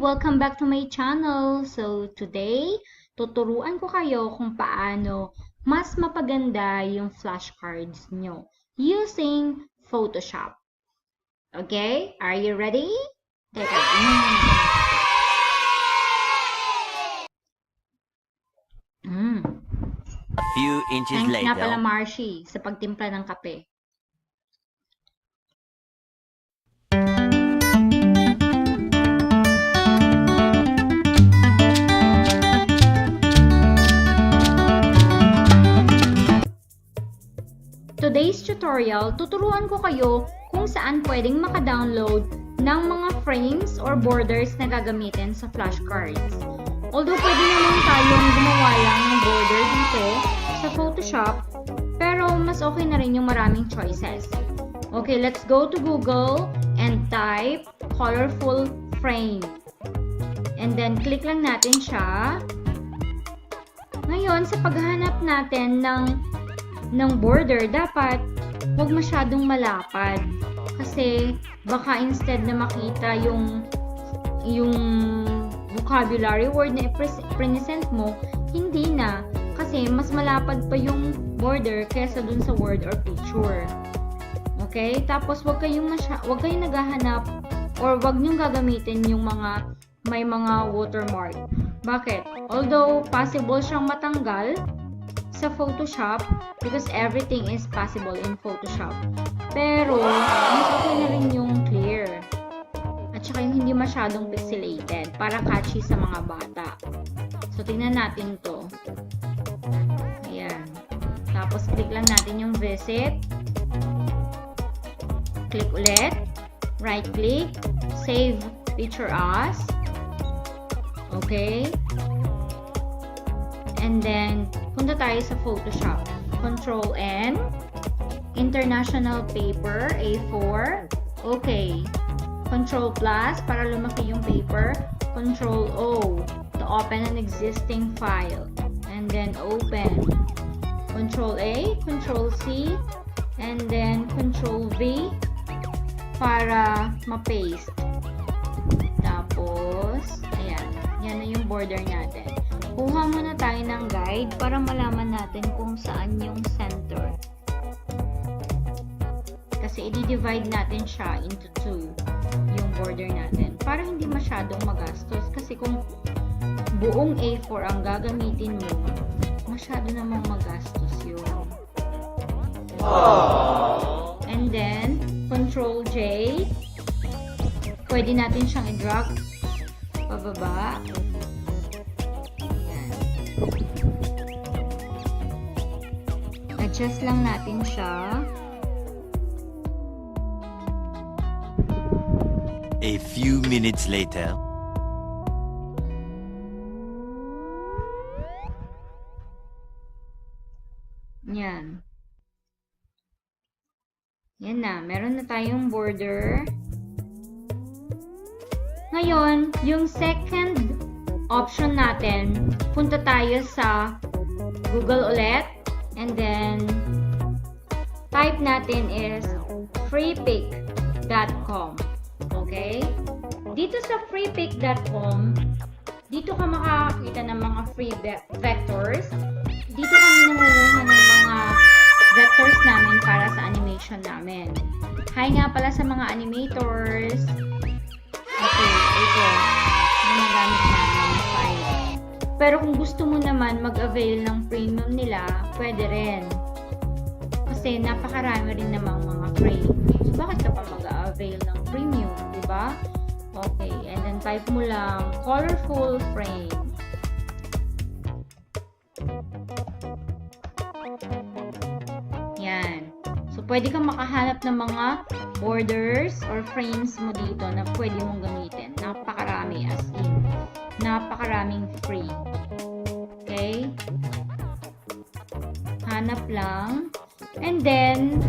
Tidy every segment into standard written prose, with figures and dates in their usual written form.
Welcome back to my channel. So, today, tuturuan ko kayo kung paano mas mapaganda yung flashcards nyo using Photoshop. Okay? Are you ready? Teka. A few inches Thanks later. nga pala, Marcy, sa pagtimpla ng kape. Today's tutorial, tuturuan ko kayo kung saan pwedeng maka-download ng mga frames or borders na gagamitin sa flashcards. Although pwede naman tayong gumawa lang ng border dito sa Photoshop, pero mas okay na rin yung maraming choices. Okay, let's go to Google and type colorful frame. And then click lang natin siya. Ngayon, sa paghahanap natin ng border, dapat huwag masyadong malapad. Kasi baka instead na makita yung vocabulary word na i-present mo, hindi na. Kasi mas malapad pa yung border kaysa dun sa word or picture. Okay? Tapos huwag kayong naghahanap or huwag niyong gagamitin yung may mga watermark. Bakit? Although possible siyang matanggal sa Photoshop because everything is possible in Photoshop. Pero, mas okay na rin yung clear. At saka yung hindi masyadong pixelated para catchy sa mga bata. So, tingnan natin to. Ayan. Tapos, click lang natin yung visit. Click ulit. Right click. Save picture as. Okay. And then, punta tayo sa Photoshop. Control N. International Paper, A4. Okay. Control plus para lumaki yung paper. Control O to open an existing file. And then open. Control A, Control C, and then Control V para ma-paste. Tapos, ayan. Yan na yung border natin. Kuha muna tayo ng guide para malaman natin kung saan yung center. Kasi i-divide natin siya into two, yung border natin. Para hindi masyadong magastos. Kasi kung buong A4 ang gagamitin mo, masyado namang magastos yun. And then, Control J. Pwede natin siyang i-drag pababa. Adjust lang natin siya. A few minutes later. Yan. Yan na. Meron na tayong border. Ngayon, yung second option natin, punta tayo sa Google ulit. And then, type natin is freepic.com. Okay? Dito sa freepic.com, dito ka makakakita ng mga free vectors. Dito kami nangunguha ng mga vectors namin para sa animation namin. Hi nga pala sa mga animators. Okay, ito. Ginagamit namin yung file. Pero kung gusto mo naman mag-avail ng premium nila, pwede rin. Kasi napakarami rin namang mga frame. So, bakit ka pa mag-avail ng premium? Diba? Okay. And then, type mo lang, colorful frame. Yan. So, pwede kang makahanap ng mga borders or frames mo dito na pwede mong gamitin. Napakarami as in. Napakaraming free. Okay? Hanap lang. And then,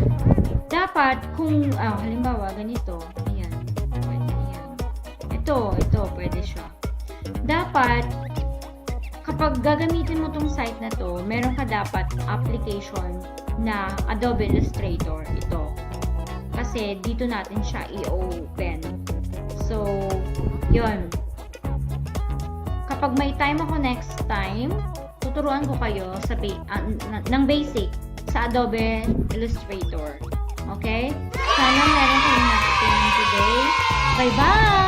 dapat kung, halimbawa, ganito. Ayan. Pwede yan. Ito, pwede siya. Dapat, kapag gagamitin mo tong site na to, meron ka dapat application na Adobe Illustrator. Ito. Kasi, dito natin siya i-open. So, yun. kapag may time ako next time, tuturuan ko kayo sa ng basic sa Adobe Illustrator. Okay? Sana meron kayong natutunan today. Bye-bye!